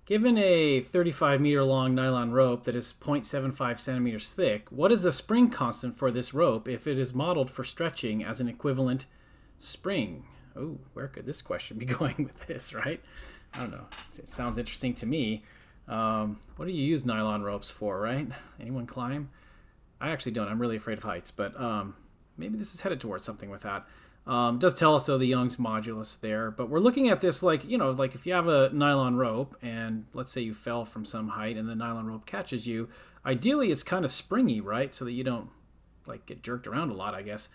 Given a 35 meter long nylon rope that is 0.75 centimeters thick, what is the spring constant for this rope if it is modeled for stretching as an equivalent spring? Oh, where could this question be going with this, right? I don't know. It sounds interesting to me. What do you use nylon ropes for, right? Anyone climb? I actually don't. I'm really afraid of heights, but maybe this is headed towards something with that. Does tell us, though, the Young's modulus there. But we're looking at this like, like if you have a nylon rope and let's say you fell from some height and the nylon rope catches you, ideally it's kind of springy, right? So that you don't like get jerked around a lot, I guess.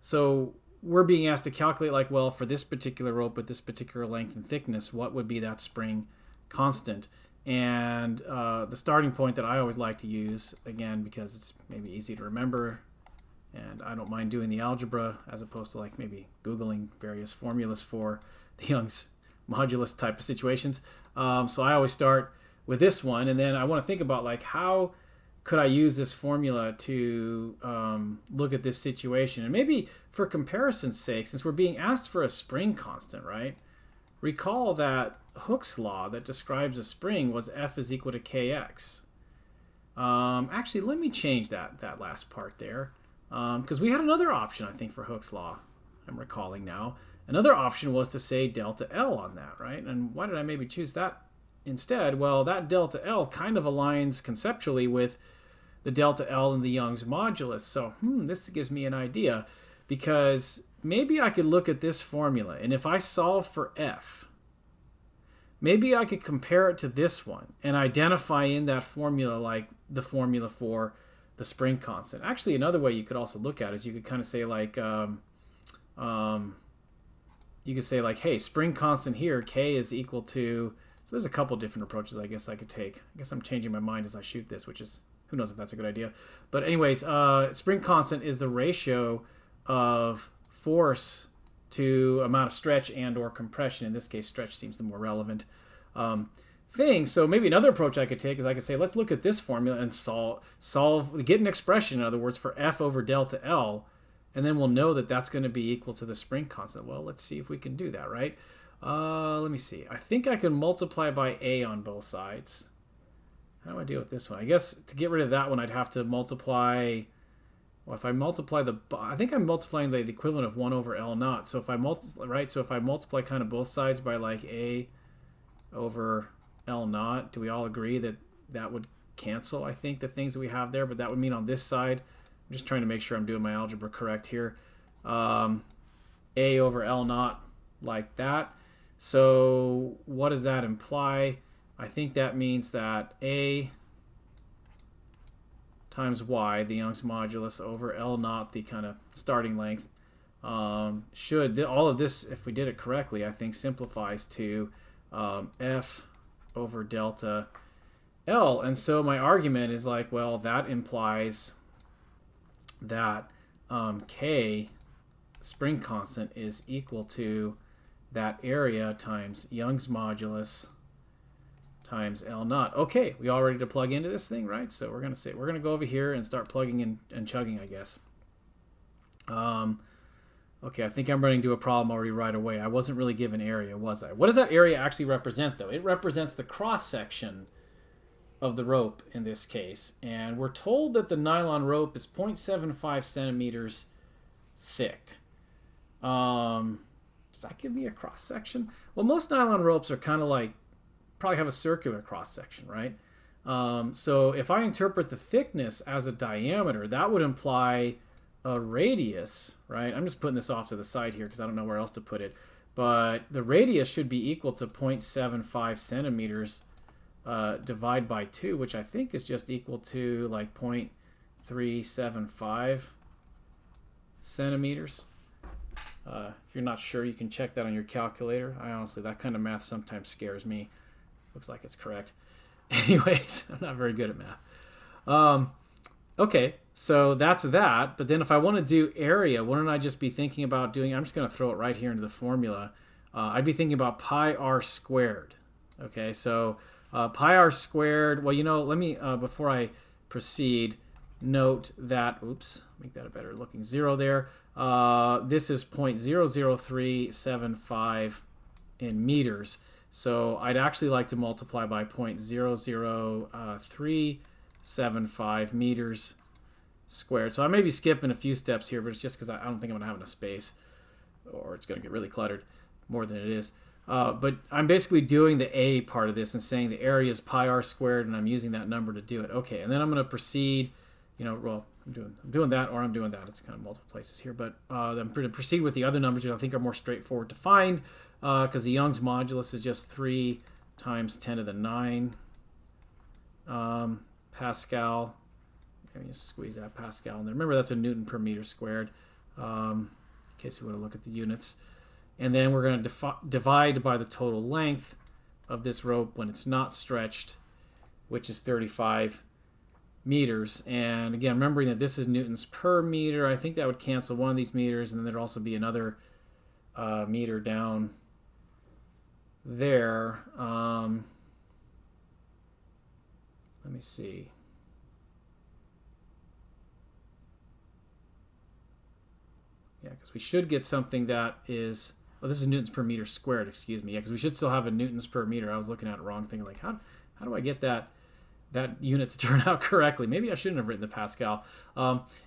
So we're being asked to calculate like, well, for this particular rope with this particular length and thickness, what would be that spring constant? And the starting point that I always like to use, again, because it's maybe easy to remember, and I don't mind doing the algebra as opposed to like maybe Googling various formulas for the Young's modulus type of situations. So I always start with this one, and then I want to think about like how could I use this formula to look at this situation. And maybe for comparison's sake, since we're being asked for a spring constant, right? Recall that Hooke's law that describes a spring was F is equal to Kx. Actually, let me change that last part there. Because we had another option, I think, for Hooke's law. I'm recalling now. Another option was to say delta L on that, right? And why did I maybe choose that instead? Well, that delta L kind of aligns conceptually with the delta L in the Young's modulus. So, this gives me an idea. Because maybe I could look at this formula, and if I solve for F, maybe I could compare it to this one and identify in that formula like the formula for the spring constant. Actually, another way you could also look at it is you could kind of say like, hey, spring constant here, K is equal to, so there's a couple different approaches I guess I could take. I guess I'm changing my mind as I shoot this, which is, who knows if that's a good idea. But anyways, spring constant is the ratio of force to amount of stretch and or compression. In this case, stretch seems the more relevant thing. So maybe another approach I could take is I could say, let's look at this formula and get an expression, in other words, for F over delta L, and then we'll know that that's going to be equal to the spring constant. Well, let's see if we can do that, right? Let me see. I think I can multiply by A on both sides. How do I deal with this one? I guess to get rid of that one, I'd have to multiply. Well, if I multiply I think I'm multiplying the equivalent of 1 over L naught. So if I multiply kind of both sides by like A over L naught, do we all agree that that would cancel, I think, the things that we have there? But that would mean on this side, I'm just trying to make sure I'm doing my algebra correct here, A over L naught like that. So what does that imply? I think that means that A times Y, the Young's modulus, over L naught, the kind of starting length, all of this, if we did it correctly, I think simplifies to F over delta L. And so my argument is like, well, that implies that K, spring constant, is equal to that area times Young's modulus times L naught. Okay, we all ready to plug into this thing, right? So we're gonna go over here and start plugging in and chugging, I guess. Okay, I think I'm running into a problem already right away. I wasn't really given area, was I? What does that area actually represent, though? It represents the cross-section of the rope in this case. And we're told that the nylon rope is 0.75 centimeters thick. Does that give me a cross-section? Well, most nylon ropes are kind of like, probably have a circular cross-section, right? So if I interpret the thickness as a diameter, that would imply a radius, right? I'm just putting this off to the side here because I don't know where else to put it. But the radius should be equal to 0.75 centimeters divided by 2, which I think is just equal to like 0.375 centimeters. If you're not sure, you can check that on your calculator. Honestly, that kind of math sometimes scares me. Looks like it's correct. Anyways, I'm not very good at math. Okay, so that's that. But then if I want to do area, wouldn't I just be thinking about doing, I'm just going to throw it right here into the formula. I'd be thinking about pi r squared. Okay, so pi r squared, well, let me, before I proceed, note that, oops, make that a better looking 0 there. This is 0.00375 in meters. So I'd actually like to multiply by 0.00375 meters squared. So I may be skipping a few steps here, but it's just because I don't think I'm going to have enough space, or it's going to get really cluttered more than it is. But I'm basically doing the A part of this and saying the area is pi r squared, and I'm using that number to do it. Okay, and then I'm going to proceed, well, I'm doing that, or I'm doing that. It's kind of multiple places here, but I'm going to proceed with the other numbers, which I think are more straightforward to find, because the Young's modulus is just 3 times 10 to the 9 Pascal. Let me just squeeze that Pascal in there. Remember, that's a Newton per meter squared, in case you want to look at the units. And then we're going to divide by the total length of this rope when it's not stretched, which is 35 meters. And again, remembering that this is newtons per meter, I think that would cancel one of these meters, and then there'd also be another meter down there. Let me see. Yeah, because we should get something that is... Oh, this is newtons per meter squared, excuse me. Yeah, because we should still have a newtons per meter. I was looking at it wrong, thinking like, how do I get that unit to turn out correctly? Maybe I shouldn't have written the Pascal.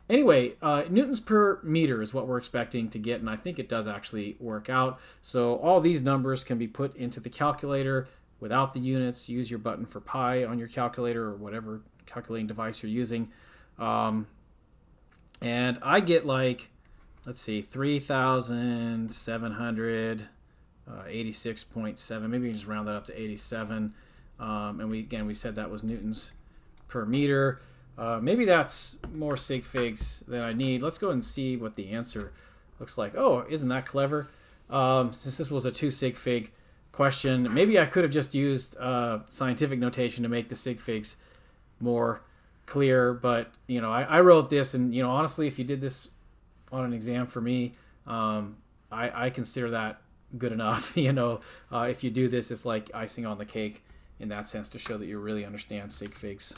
Anyway, newtons per meter is what we're expecting to get, and I think it does actually work out. So all these numbers can be put into the calculator without the units. Use your button for pi on your calculator or whatever calculating device you're using. And I get like... Let's see, 3,786.7. Maybe we can just round that up to 87. And we said that was newtons per meter. Maybe that's more sig figs than I need. Let's go and see what the answer looks like. Oh, isn't that clever? Since this was a 2 sig fig question, maybe I could have just used scientific notation to make the sig figs more clear. But I wrote this, and honestly, if you did this on an exam for me, I consider that good enough. If you do this, it's like icing on the cake in that sense to show that you really understand sig figs.